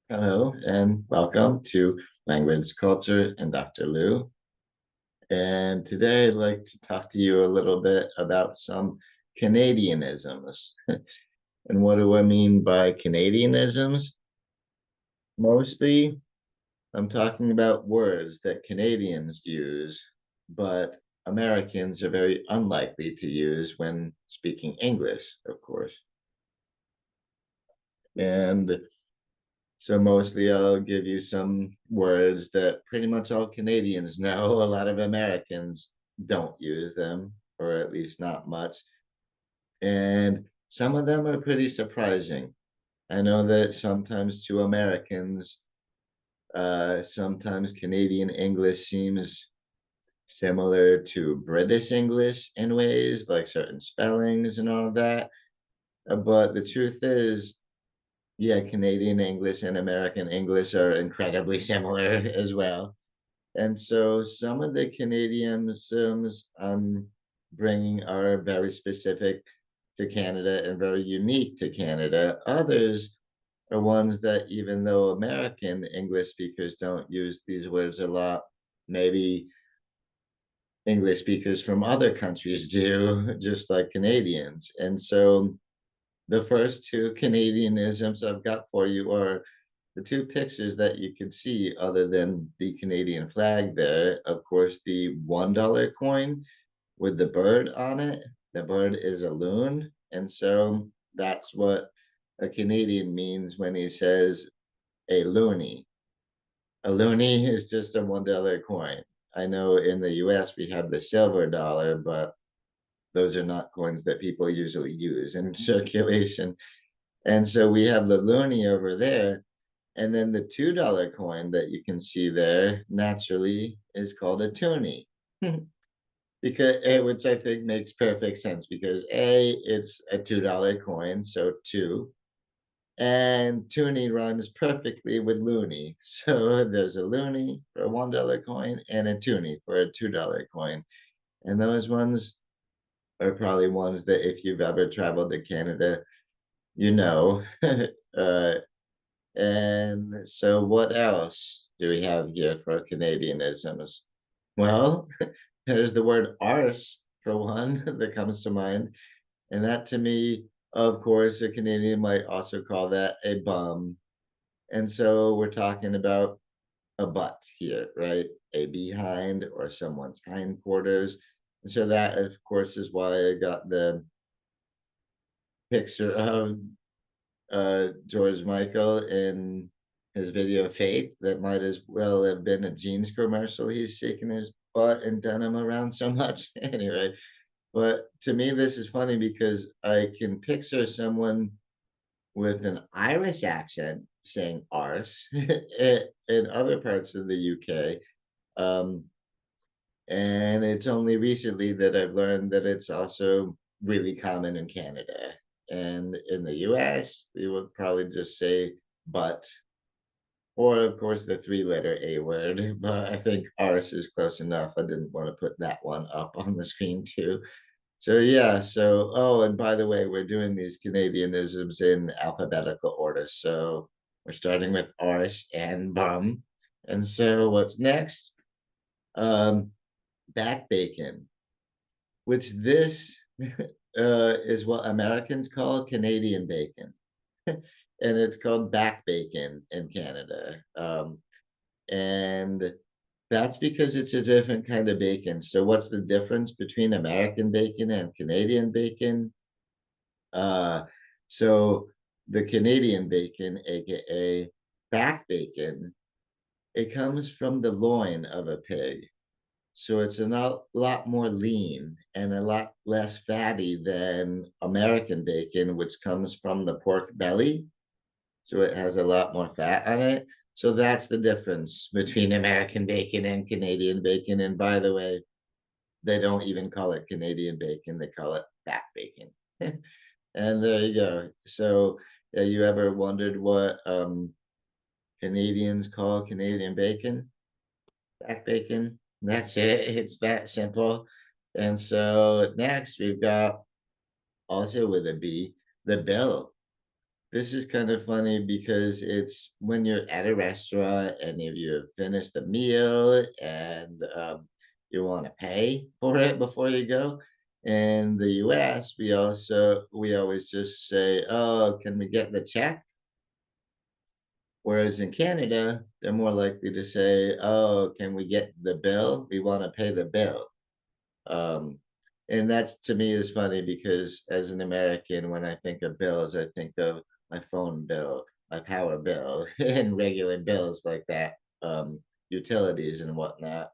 Hello and welcome to Language, Culture, and Dr. Lou. And today I'd like to talk to you a little bit about some Canadianisms. And what do I mean by Canadianisms? Mostly, I'm talking about words that Canadians use, but Americans are very unlikely to use when speaking English, of course. And so mostly I'll give you some words that pretty much all Canadians know. A lot of Americans don't use them, or at least not much. And some of them are pretty surprising. I know that sometimes to Americans, sometimes Canadian English seems similar to British English in ways, like certain spellings and all of that. But the truth is, yeah, Canadian English and American English are incredibly similar as well. And so some of the Canadianisms I'm bringing are very specific to Canada and very unique to Canada. Others are ones that, even though American English speakers don't use these words a lot, maybe English speakers from other countries do, just like Canadians. And so the first two Canadianisms I've got for you are the two pictures that you can see other than the Canadian flag there. Of course, the $1 coin with the bird on it. The bird is a loon. And so that's what a Canadian means when he says a loony. A loony is just a $1 coin. I know in the US we have the silver dollar, but those are not coins that people usually use in circulation. And so we have the loony over there. And then the $2 coin that you can see there naturally is called a toonie. Because which I think makes perfect sense because it's a $2 coin, so two. And toonie rhymes perfectly with loony. So there's a loony for a $1 coin and a toonie for a $2 coin. And those ones are probably ones that if you've ever traveled to Canada, you know. uh, And so, what else do we have here for Canadianisms? Well, there's the word arse for one that comes to mind. And that to me, of course, a Canadian might also call that a bum. And so we're talking about a butt here, right? A behind or someone's hindquarters. And so that, of course, is why I got the picture of George Michael in his video Faith that might as well have been a jeans commercial. He's shaking his butt and denim around so much. Anyway, but to me, this is funny because I can picture someone with an Irish accent saying arse in other parts of the UK. Um, and it's only recently that I've learned that it's also really common in Canada. And in the US, we would probably just say but, or of course the three-letter A word. But I think ours is close enough. I didn't want to put that one up on the screen too. So yeah, so oh, and by the way, we're doing these Canadianisms in alphabetical order. So we're starting with arse and bum. And so what's next? Um, back bacon, which this is what Americans call Canadian bacon. And it's called back bacon in Canada. And that's because it's a different kind of bacon. So, what's the difference between American bacon and Canadian bacon? Uh, so, the Canadian bacon, aka back bacon, it comes from the loin of a pig. So it's a lot more lean and a lot less fatty than American bacon, which comes from the pork belly. So it has a lot more fat on it. So that's the difference between American bacon and Canadian bacon. And by the way, they don't even call it Canadian bacon, they call it back bacon. And there you go. So, you ever wondered what Canadians call Canadian bacon? Back bacon. That's it. It's that simple. And so next we've got also with a B, the bill. this is kind of funny because it's when you're at a restaurant and if you have finished the meal and you want to pay for it before you go. In the US, we always just say, "Oh, can we get the check?" Whereas in Canada, they're more likely to say, "Oh, can we get the bill? We want to pay the bill." Um, and that's to me is funny because as an American, when I think of bills, I think of my phone bill, my power bill, and regular bills like that, utilities and whatnot,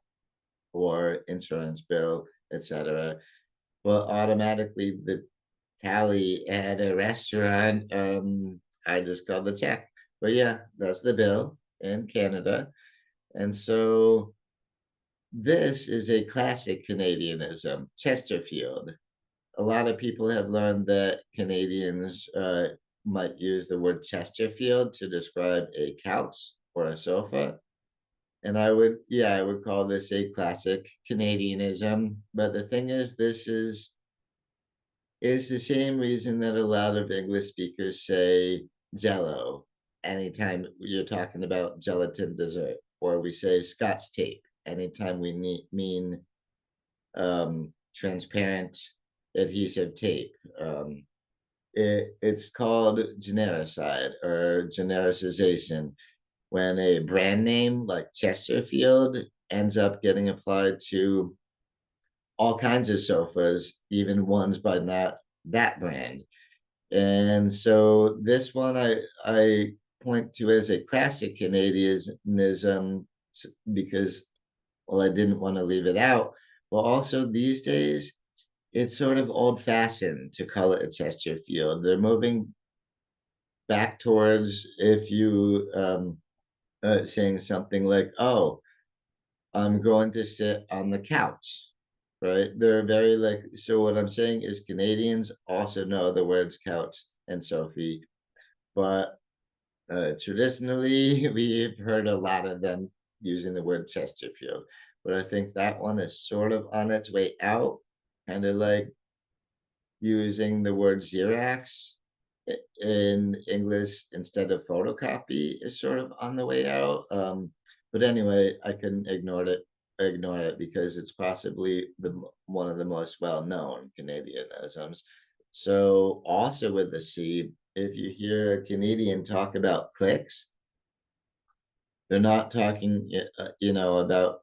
or insurance bill, etc. Well, automatically the tally at a restaurant, I just call the check. But yeah, that's the bill in Canada. And so this is a classic Canadianism, Chesterfield. A lot of people have learned that Canadians might use the word Chesterfield to describe a couch or a sofa. And I would call this a classic Canadianism. But the thing is, is the same reason that a lot of English speakers say Jello anytime you're talking about gelatin dessert, or we say Scotch tape anytime we mean transparent adhesive tape. It's called genericide or genericization when a brand name like Chesterfield ends up getting applied to all kinds of sofas, even ones by not that brand. And so this one I point to as a classic Canadianism because well, I didn't want to leave it out. Well, also these days it's sort of old fashioned to call it a Chesterfield. They're moving back towards if you saying something like, "Oh, I'm going to sit on the couch." Right? They're very like so what I'm saying is Canadians also know the words couch and Sophie, but traditionally we've heard a lot of them using the word Chesterfield. But I think that one is sort of on its way out, kind of like using the word Xerox in English instead of photocopy is sort of on the way out. But anyway, I can ignore it because it's possibly one of the most well-known Canadianisms. So also with the C, if you hear a Canadian talk about clicks, they're not talking, about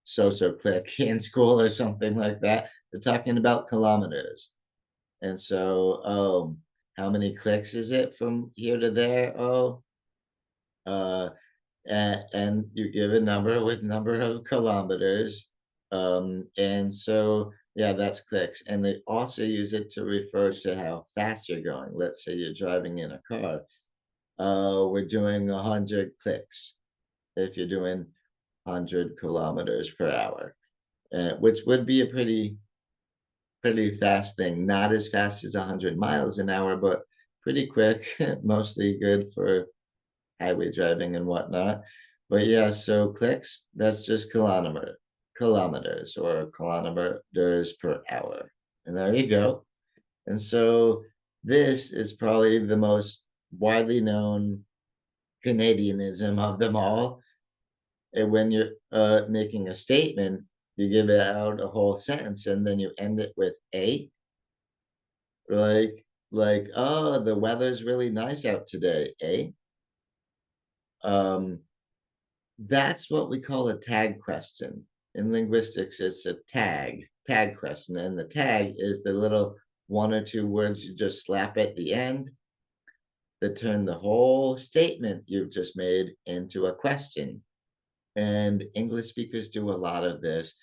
so-so click in school or something like that. They're talking about kilometers. And so, how many clicks is it from here to there? Oh, uh, and you give a number with number of kilometers. And so, yeah, that's clicks. And they also use it to refer to how fast you're going. Let's say you're driving in a car. We're doing 100 clicks if you're doing 100 kilometers per hour, which would be a pretty fast thing. Not as fast as 100 miles an hour, but pretty quick, mostly good for highway driving and whatnot. But yeah, so clicks, that's just kilometers or kilometers per hour. And there you go. And so this is probably the most widely known Canadianism of them all. And when you're making a statement, you give it out a whole sentence and then you end it with a. Oh, the weather's really nice out today, eh? Um, that's what we call a tag question. In linguistics, it's a tag question. And the tag is the little one or two words you just slap at the end that turn the whole statement you've just made into a question. And English speakers do a lot of this,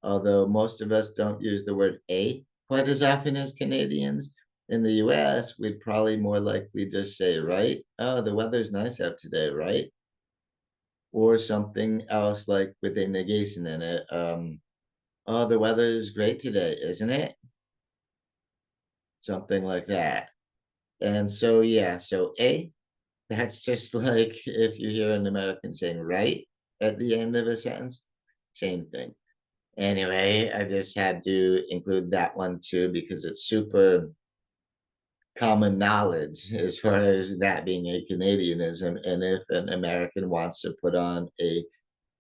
although most of us don't use the word a quite as often as Canadians. In the US, we'd probably more likely just say, right? Oh, the weather's nice out today, right? Or something else like with a negation in it. Oh, the weather's great today, isn't it? Something like that. And so, yeah, so A, that's just like if you hear an American saying right at the end of a sentence, same thing. Anyway, I just had to include that one too because it's super common knowledge as far as that being a Canadianism. And if an American wants to put on a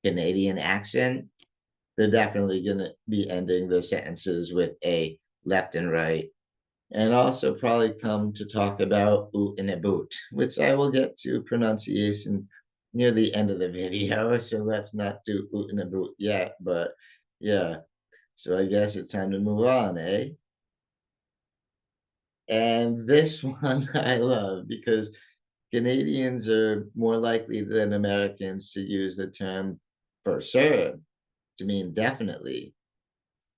Canadian accent, they're definitely going to be ending their sentences with a left and right. And also probably come to talk about oot and a boot, which I will get to pronunciation near the end of the video. So let's not do oot and a boot yet. But yeah, so I guess it's time to move on, eh? And this one I love because Canadians are more likely than Americans to use the term for sure to mean definitely,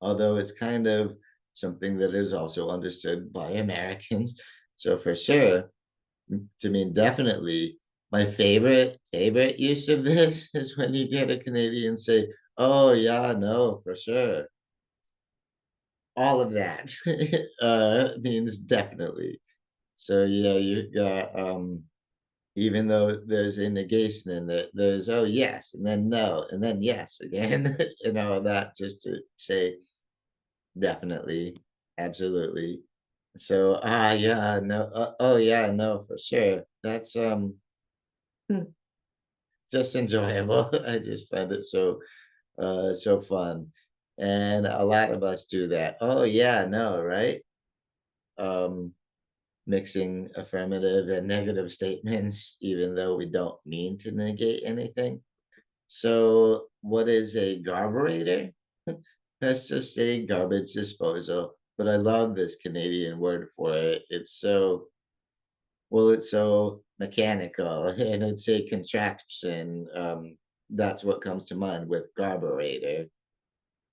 although it's kind of something that is also understood by Americans. So for sure to mean definitely. My favorite use of this is when you get a Canadian say, "Oh yeah, no, for sure." All of that means definitely. So yeah, you got even though there's a negation in it, there's oh yes, and then no, and then yes again, and all of that just to say definitely, absolutely. So yeah, no, oh yeah, no, for sure. That's just enjoyable. I just find it so so fun. And a lot of us do that. Oh yeah, no, right? Um Mixing affirmative and negative statements, even though we don't mean to negate anything. So, what is a garburator? That's just a garbage disposal. But I love this Canadian word for it. It's so well, it's so mechanical and it's a contraction. That's what comes to mind with garburator.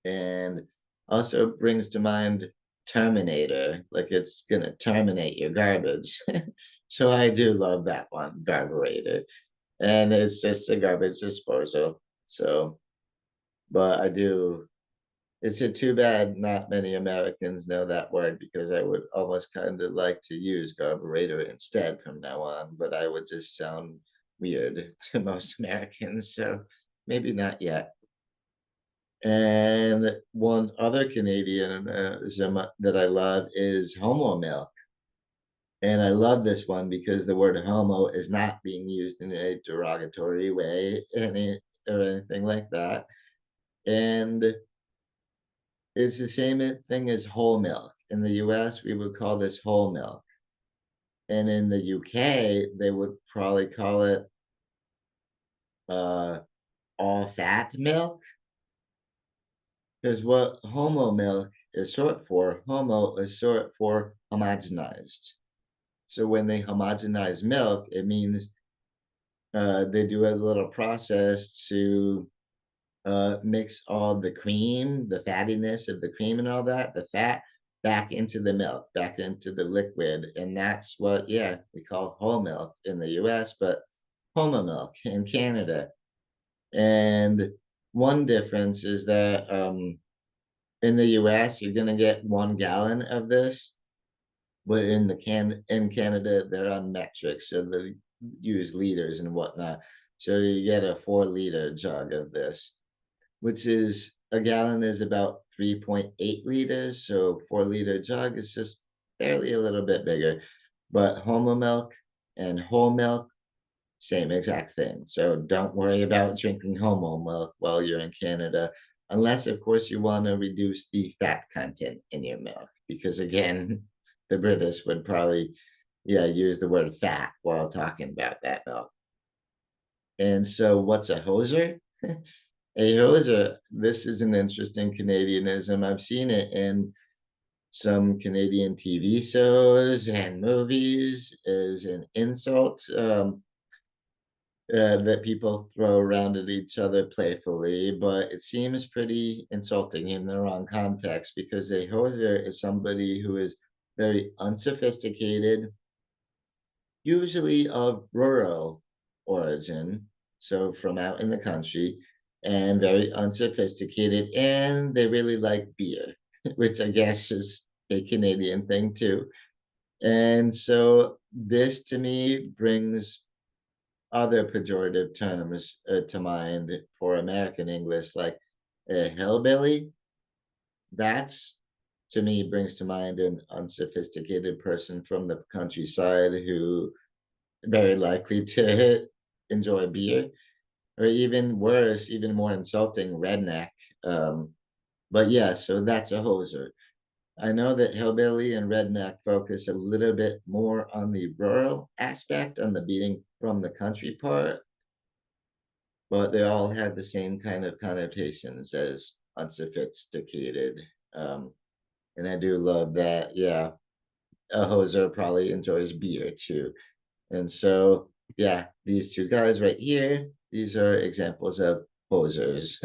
And also brings to mind terminator, like it's gonna terminate your garbage. So I do love that one, garburator. And it's just a garbage disposal. So, but I do it's a too bad not many Americans know that word because I would almost kind of like to use carburetor instead from now on, but I would just sound weird to most Americans, so maybe not yet. And one other Canadian that I love is homo milk. And I love this one because the word homo is not being used in a derogatory way or anything like that. And it's the same thing as whole milk. In the US, we would call this whole milk. And in the UK, they would probably call it uh, all fat milk. Because what homo milk is short for, homo is short for homogenized. So when they homogenize milk, it means they do a little process to mix all the cream, the fattiness of the cream and all that, the fat, back into the milk, back into the liquid. And that's what, yeah, we call whole milk in the US, but homo milk in Canada. And one difference is that in the US, you're going to get 1 gallon of this, but in Canada, they're on metric, so they use liters and whatnot. So you get a 4 liter jug of this, which is a gallon is about 3.8 liters. So 4 liter jug is just barely a little bit bigger. But homo milk and whole milk, same exact thing. So don't worry about drinking homo milk while you're in Canada, unless, of course, you want to reduce the fat content in your milk. Because again, the British would probably, yeah, use the word fat while talking about that milk. And so, what's a hoser? A hoser, this is an interesting Canadianism. I've seen it in some Canadian TV shows and movies as an insult that people throw around at each other playfully, but it seems pretty insulting in the wrong context because a hoser is somebody who is very unsophisticated, usually of rural origin, so from out in the country, and very unsophisticated, and they really like beer, which I guess is a Canadian thing too. And so this to me brings other pejorative terms to mind for American English, like a hillbilly. That's to me brings to mind an unsophisticated person from the countryside who very likely to enjoy beer, or even worse, even more insulting, redneck. Um, but yeah, so that's a hoser. I know that hillbilly and redneck focus a little bit more on the rural aspect, on the being from the country part, but they all have the same kind of connotations as unsophisticated. Um, and I do love that. Yeah, a hoser probably enjoys beer too. And so, yeah, these two guys right here, these are examples of posers.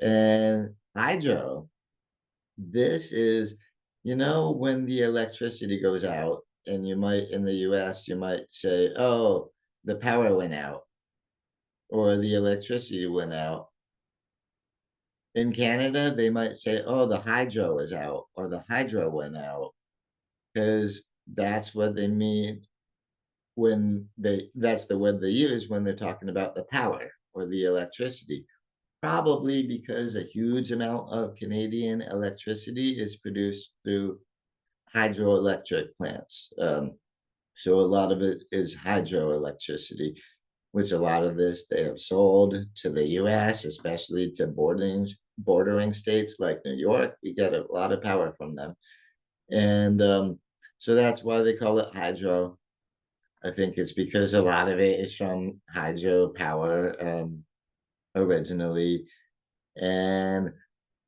And hydro, this is, when the electricity goes out, and you might, in the US, you might say, oh, the power went out or the electricity went out. In Canada, they might say, oh, the hydro is out or the hydro went out, because that's what they mean that's the word they use when they're talking about the power or the electricity. Probably because a huge amount of Canadian electricity is produced through hydroelectric plants. So a lot of it is hydroelectricity, which a lot of this they have sold to the US, especially to bordering states like New York. We get a lot of power from them. And so that's why they call it hydro. I think it's because a lot of it is from hydropower originally, and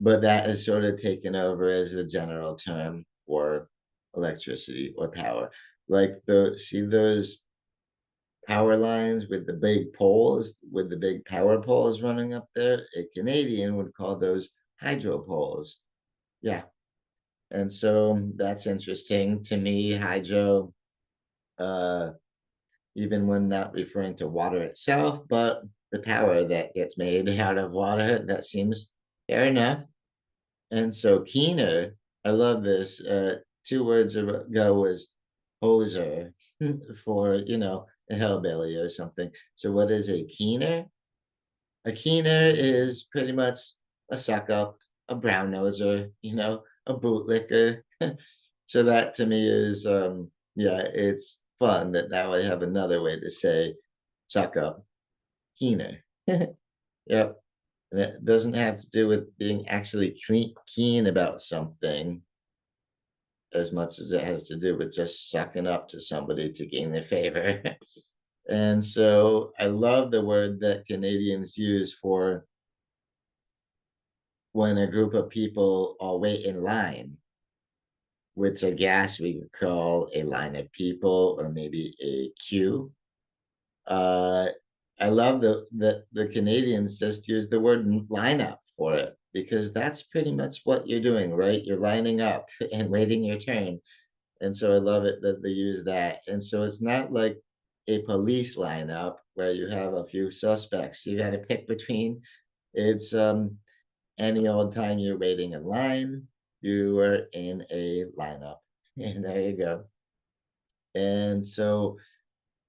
but that is sort of taken over as the general term for electricity or power. Like see those power lines with the big poles, with the big power poles running up there? A Canadian would call those hydro poles. Yeah. And so that's interesting to me. Hydro, uh, even when not referring to water itself, but the power that gets made out of water, that seems fair enough. And so keener, I love this. 2 words ago was hoser for, a hillbilly or something. So what is a keener? A keener is pretty much a suck up, a brown noser, a bootlicker. So that to me is, yeah, it's fun that now I have another way to say suck up, keener. Yep. And it doesn't have to do with being actually keen about something as much as it has to do with just sucking up to somebody to gain their favor. And so I love the word that Canadians use for when a group of people all wait in line, which I guess we could call a line of people or maybe a queue. Uh, I love the Canadians just use the word lineup for it because that's pretty much what you're doing, right? You're lining up and waiting your turn. And so I love it that they use that. And so it's not like a police lineup where you have a few suspects you got to pick between. It's any old time you're waiting in line, you are in a lineup. And there you go. And so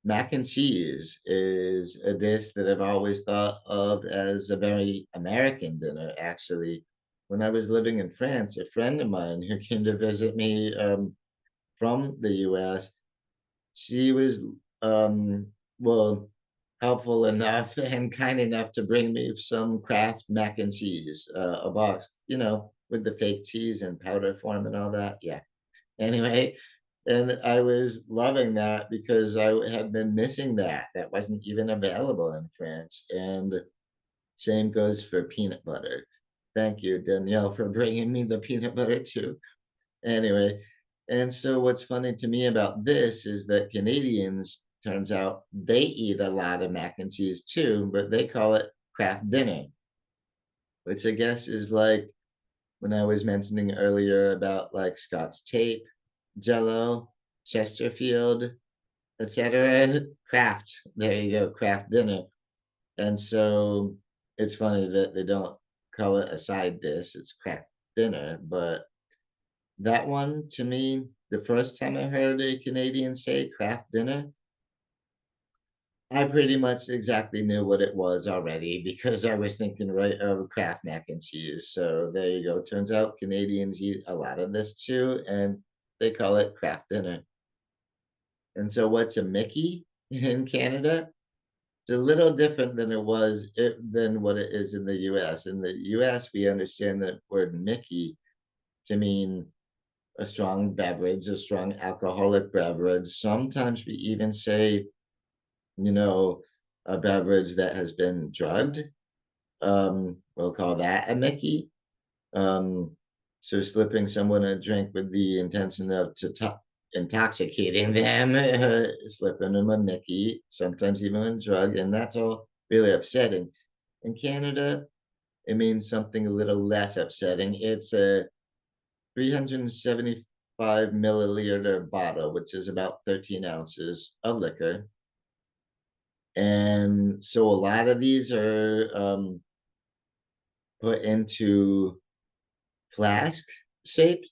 mac and cheese is a dish that I've always thought of as a very American dinner, actually. When I was living in France, a friend of mine who came to visit me from the US, she was, well, helpful enough and kind enough to bring me some Kraft mac and cheese, a box, with the fake cheese and powder form and all that. Yeah. Anyway, and I was loving that because had been missing that. That wasn't even available in France. And same goes for peanut butter. Thank you, Danielle, for bringing me the peanut butter too. Anyway, and so what's funny to me about this is that Canadians, turns out, they eat a lot of mac and cheese too, but they call it Kraft dinner, which I guess is like when I was mentioning earlier about like Scotch tape, Jello, Chesterfield, etc. Kraft. There you go, Kraft dinner. And so it's funny that they don't call it a side dish, it's Kraft dinner, but that one, to me, the first time I heard a Canadian say Kraft dinner, I pretty much exactly knew what it was already because I was thinking right of Kraft mac and cheese. So there you go. Turns out Canadians eat a lot of this too, and they call it Kraft dinner. And so what's a Mickey in Canada? It's a little different than than what it is in the US. In the US, we understand the word Mickey to mean a strong beverage, a strong alcoholic beverage. Sometimes we even say, you know, a beverage that has been drugged. We'll call that a Mickey. Um, so slipping someone a drink with the intention of intoxicating them, slipping them a Mickey, sometimes even a drug, and that's all really upsetting. In Canada, it means something a little less upsetting. It's a 375 milliliter bottle, which is about 13 ounces of liquor. And so a lot of these are put into flask shapes,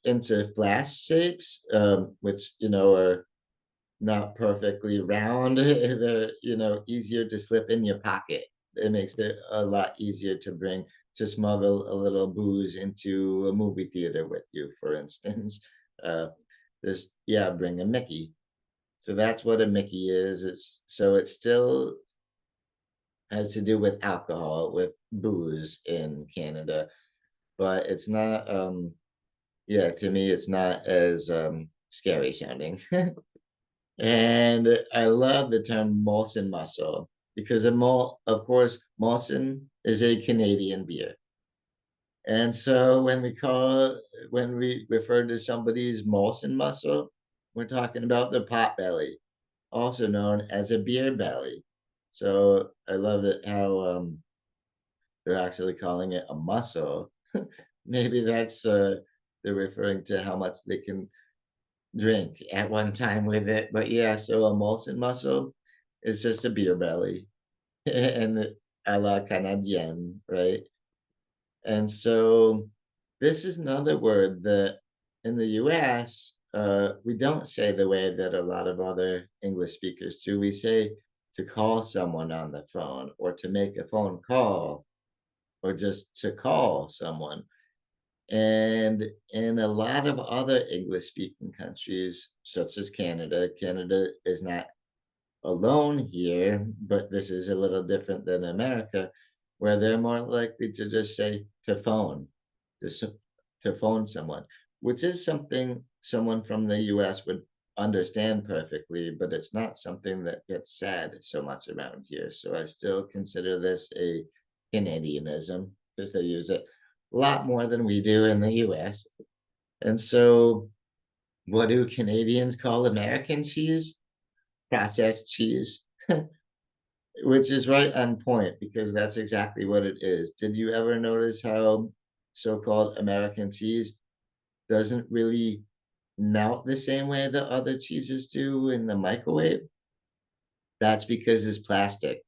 which, are not perfectly round. They're, easier to slip in your pocket. It makes it a lot easier to smuggle a little booze into a movie theater with you, for instance. Uh, bring a Mickey. So that's what a Mickey is. It still has to do with alcohol, with booze in Canada, but it's not, yeah, to me, it's not as, scary sounding. And I love the term Molson Muscle because of course, Molson is a Canadian beer. And so when we refer to somebody's Molson Muscle, we're talking about the pot belly, also known as a beer belly. So I love it how they're actually calling it a muscle. Maybe they're referring to how much they can drink at one time with it. But yeah, so a Molson Muscle is just a beer belly and a la Canadienne, right? And so this is another word that in the US, we don't say the way that a lot of other English speakers do. We say to call someone on the phone or to make a phone call or just to call someone. And in a lot of other English speaking countries, such as Canada, Canada is not alone here, but this is a little different than America, where they're more likely to just say to phone, to, s- to phone someone, which is something someone from the US would understand perfectly, but it's not something that gets said so much around here. So I still consider this a Canadianism because they use it a lot more than we do in the US. And so, what do Canadians call American cheese? Processed cheese. Which is right on point because that's exactly what it is. Did you ever notice how so-called American cheese doesn't really melt the same way that other cheeses do in the microwave? That's because it's plastic.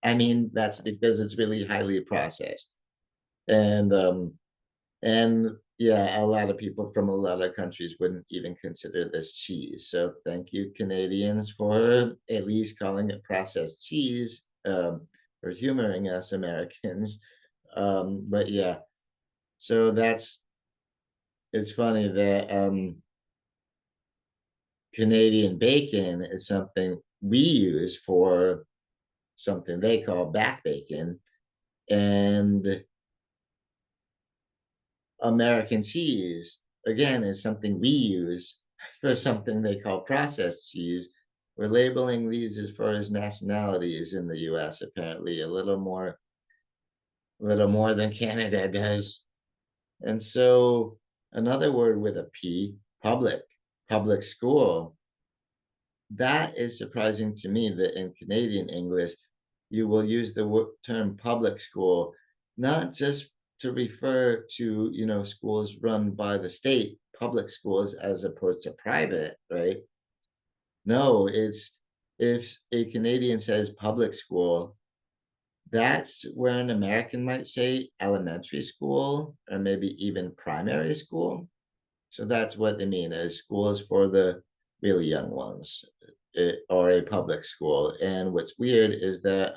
I mean, that's because it's really highly processed. And and yeah, a lot of people from a lot of countries wouldn't even consider this cheese. So thank you, Canadians, for at least calling it processed cheese, for humoring us Americans. But yeah, so it's funny that Canadian bacon is something we use for something they call back bacon, and American cheese, again, is something we use for something they call processed cheese. We're labeling these as far as nationalities in the US, apparently a little more than Canada does. And so another word with a P, public school. That is surprising to me that in Canadian English, you will use the term public school, not just to refer to, schools run by the state, public schools as opposed to private, right? No, it's if a Canadian says public school, that's where an American might say elementary school or maybe even primary school. So that's what they mean as schools for the really young ones. or a public school. And what's weird is that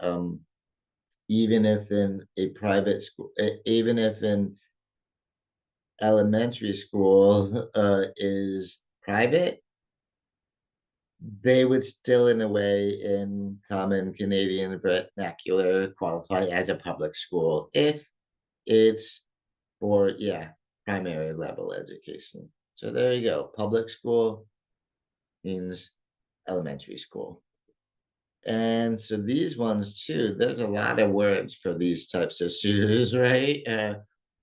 even if in a private school, even if in elementary school is private, they would still, in a way, in common Canadian vernacular, qualify as a public school if it's for, yeah, primary level education. So there you go. Public school means elementary school. And so these ones too, there's a lot of words for these types of shoes, right?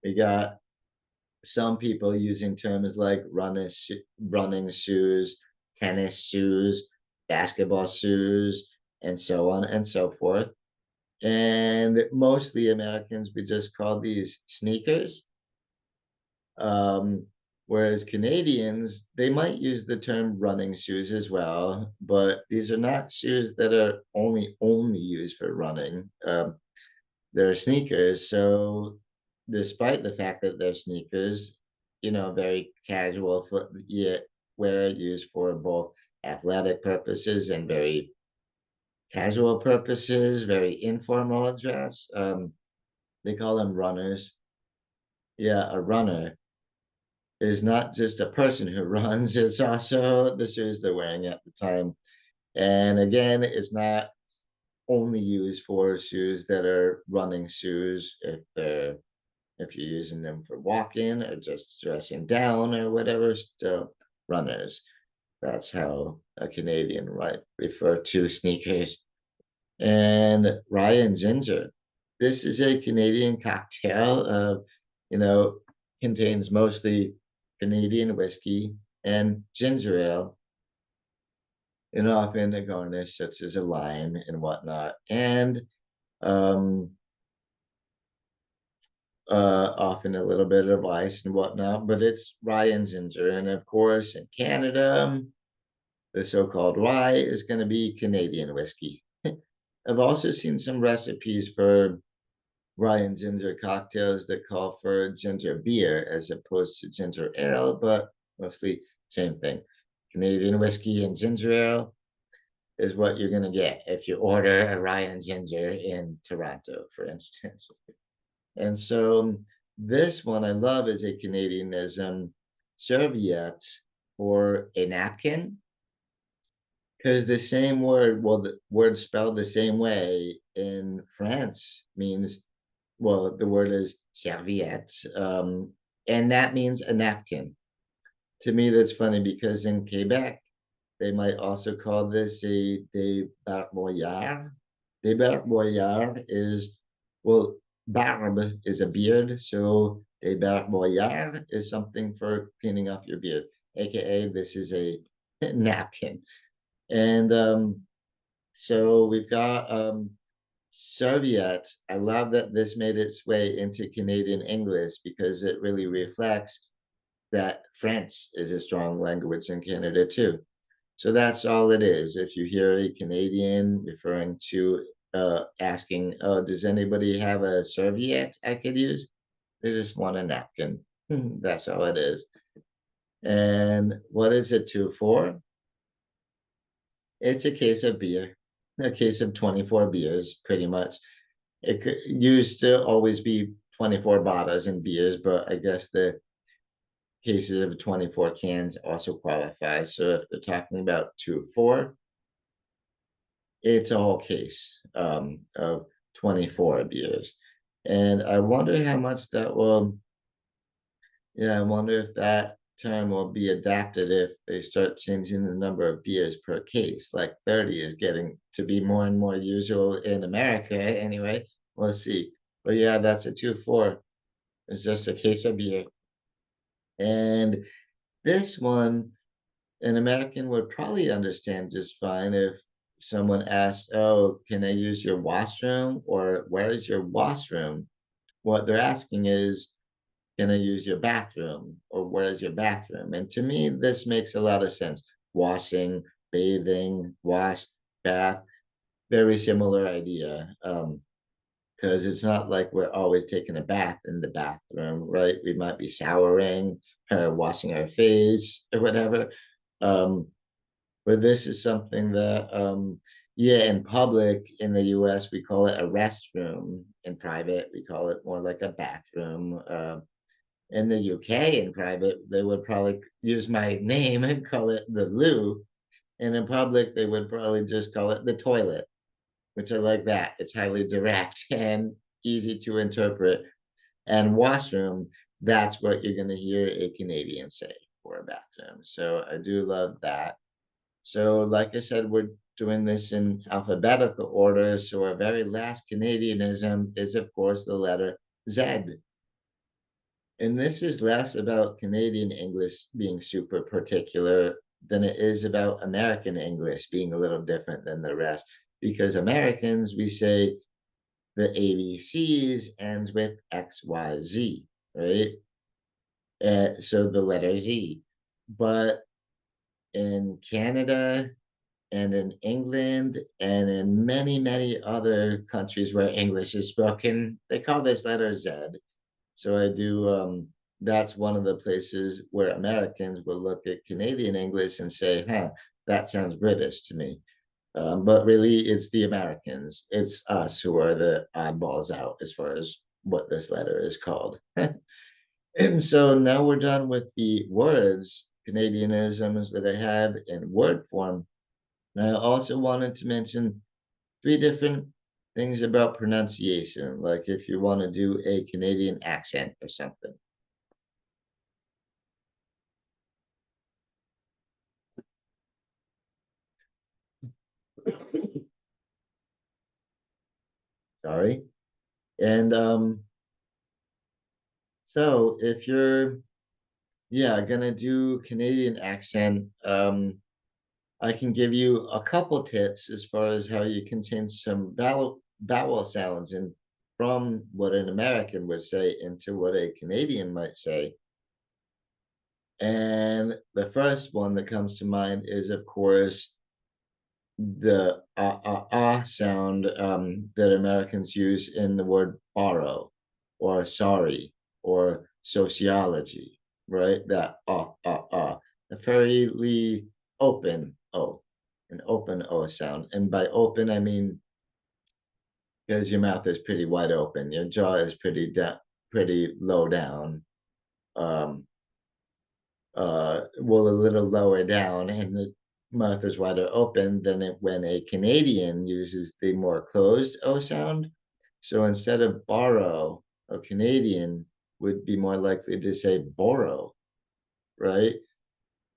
We got some people using terms like running shoes, tennis shoes, basketball shoes, and so on and so forth. And mostly Americans we just call these sneakers. Um, Whereas Canadians, they might use the term running shoes as well, but these are not shoes that are only used for running. They're sneakers, so despite the fact that they're sneakers, very casual foot yeah, wear used for both athletic purposes and very casual purposes, very informal dress. They call them runners. Yeah, a runner is not just a person who runs, it's also the shoes they're wearing at the time. And again, it's not only used for shoes that are running shoes if you're using them for walking or just dressing down or whatever, still runners. That's how a Canadian might refer to sneakers. And Ryan Ginger. This is a Canadian cocktail. You know, Contains mostly Canadian whiskey and ginger ale, and often a garnish such as a lime and whatnot. And um, often a little bit of ice and whatnot, but it's rye and ginger. And of course, in Canada, the so-called rye is going to be Canadian whiskey. I've also seen some recipes for rye and ginger cocktails that call for ginger beer as opposed to ginger ale, but mostly same thing. Canadian whiskey and ginger ale is what you're going to get if you order a rye and ginger in Toronto, for instance. And so this one I love is a Canadianism, serviette, or a napkin, because the same word, well, the word spelled the same way in France means, well, the word is serviette, and that means a napkin. To me, that's funny because in Quebec, they might also call this a débarboyard. Débarboyard is, well, barbe is a beard, so débarboyard is something for cleaning off your beard, aka this is a napkin. And so we've got serviette. I love that this made its way into Canadian English because it really reflects that French is a strong language in Canada too. So that's all it is. If you hear a Canadian referring to asking, "Oh, does anybody have a serviette I could use?" They just want a napkin. That's all it is. And what is it two for? It's a case of beer, a case of 24 beers, pretty much. Used to always be 24 bottles and beers, but I guess the cases of 24 cans also qualify. So if they're talking about 2 4, it's a whole case of 24 beers. And I wonder how much that will, yeah, I wonder if that term will be adapted if they start changing the number of beers per case. Like 30 is getting to be more and more usual in America anyway. We'll see. But yeah, that's a 2 4. It's just a case of beer. And this one, an American would probably understand just fine if someone asks, "Oh, can I use your washroom?" or "Where is your washroom?" What they're asking is, "Can I use your bathroom?" or "Where is your bathroom?" And to me, this makes a lot of sense. Washing, bathing, wash, bath, very similar idea. Because it's not like we're always taking a bath in the bathroom, right? We might be showering or washing our face or whatever. Um, But this is something that, yeah, in public in the US, we call it a restroom. In private, we call it more like a bathroom. In the UK, in private, they would probably use my name and call it the loo. And in public, they would probably just call it the toilet, which I like that. It's highly direct and easy to interpret. And washroom, that's what you're going to hear a Canadian say for a bathroom. So I do love that. So, like I said, we're doing this in alphabetical order. So, our very last Canadianism is, of course, the letter Z. And this is less about Canadian English being super particular than it is about American English being a little different than the rest. Because Americans, we say the ABCs ends with XYZ, right? So the letter Z. But in Canada, and in England and in many, many other countries where English is spoken, they call this letter Z. So I do, that's one of the places where Americans will look at Canadian English and say, huh, that sounds British to me. But really, it's the Americans, it's us who are the oddballs out as far as what this letter is called. And so now we're done with the words, Canadianisms that I have in word form. And I also wanted to mention 3 different things about pronunciation, like if you wanna do a Canadian accent or something. Sorry. And, so if you're, yeah, gonna do Canadian accent, I can give you a couple tips as far as how you can change some vowel sounds and from what an American would say into what a Canadian might say. And the first one that comes to mind is, of course, the sound that Americans use in the word borrow or sorry or sociology, right? That a fairly open an open O sound. And by open, I mean because your mouth is pretty wide open, your jaw is pretty low down. Um, well, a little lower down and the mouth is wider open than when a Canadian uses the more closed O sound. So instead of borrow, a Canadian would be more likely to say borrow, right?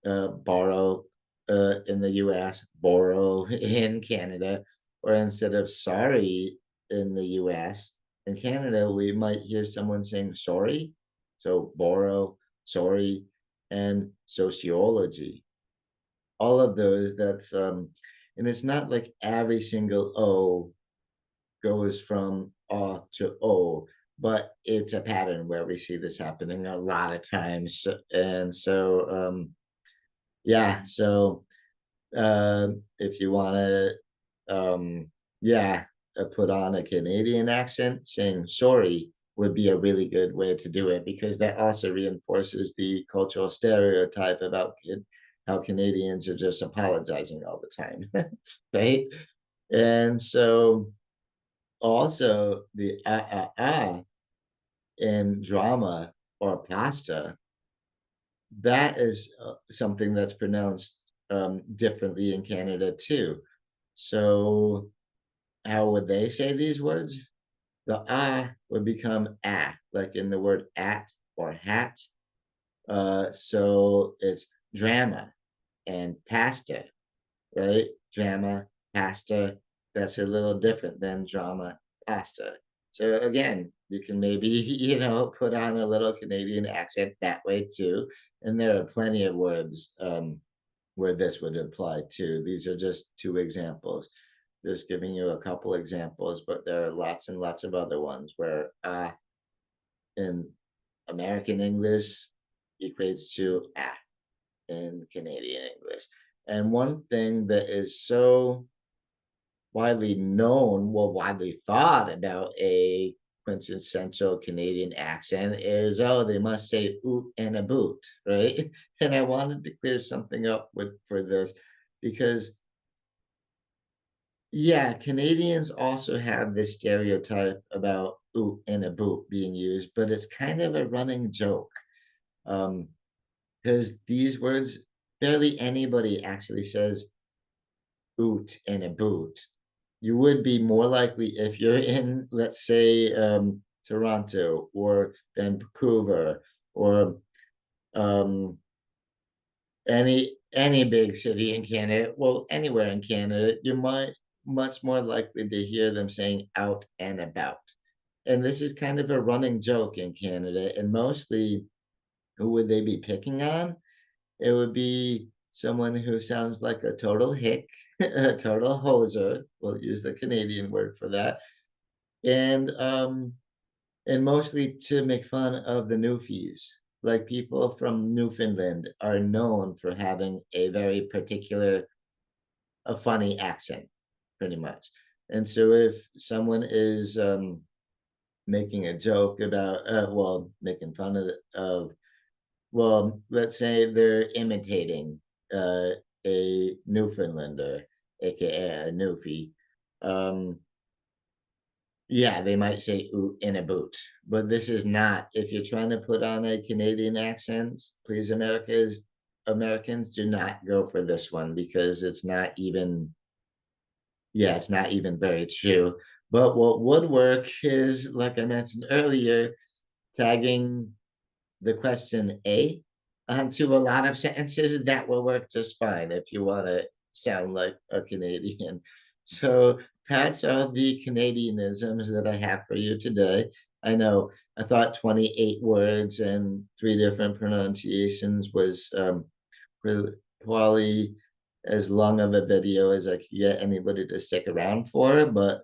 Borrow in the US, borrow in Canada, or instead of sorry in the US, in Canada, we might hear someone saying sorry. So borrow, sorry, and sociology. All of those, and it's not like every single O goes from to O, but it's a pattern where we see this happening a lot of times. And so, yeah, so if you wanna, um, yeah, put on a Canadian accent, saying sorry would be a really good way to do it because that also reinforces the cultural stereotype about how Canadians are just apologizing all the time, right? And so also the in drama or pasta, that is something that's pronounced differently in Canada too. So how would they say these words? The would become like in the word at or hat. So it's drama and pasta, right? Drama, pasta. That's a little different than drama, pasta. So again, you can maybe, put on a little Canadian accent that way too. And there are plenty of words where this would apply to. These are just two examples. Just giving you a couple examples, but there are lots and lots of other ones where in American English equates to in Canadian English. And one thing that is so widely known, well, widely thought about a quintessential Canadian accent is, oh, they must say oot and a boot, right? And I wanted to clear something up with for this because yeah, Canadians also have this stereotype about "oot" and a boot being used, but it's kind of a running joke, because these words barely anybody actually says "oot" and a boot. You would be more likely if you're in, let's say, Toronto or Vancouver or, um, any big city in Canada, well, anywhere in Canada, you're much more likely to hear them saying "out and about." And this is kind of a running joke in Canada, and mostly, who would they be picking on? It would be someone who sounds like a total hick, a total hoser, we'll use the Canadian word for that, and, and mostly to make fun of the Newfies. Like, people from Newfoundland are known for having a very particular a funny accent, pretty much. And so if someone is, making a joke about, well, making fun of well, let's say they're imitating, uh, a Newfoundlander, AKA a Newfie, um, yeah, they might say "oot" in a boot, but this is not if you're trying to put on a Canadian accent, please, Americans, do not go for this one because it's not even yeah, it's not even very true. But what would work is, like I mentioned earlier, tagging the question "a" onto a lot of sentences, that will work just fine if you wanna sound like a Canadian. So, that's all the Canadianisms that I have for you today. I know, I thought 28 words and 3 different pronunciations was, really probably as long of a video as I could get anybody to stick around for, but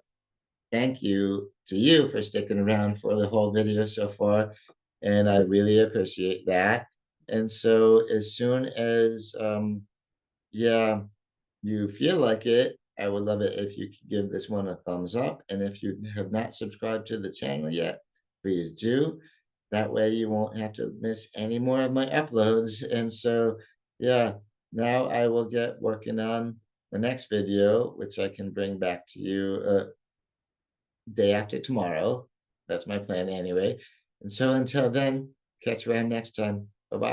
thank you to you for sticking around for the whole video so far, and I really appreciate that. And so as soon as, yeah, you feel like it, I would love it if you could give this one a thumbs up, and if you have not subscribed to the channel yet, please do. That way you won't have to miss any more of my uploads, and so, yeah, now I will get working on the next video, which I can bring back to you, day after tomorrow. That's my plan anyway. And so until then, catch you around next time.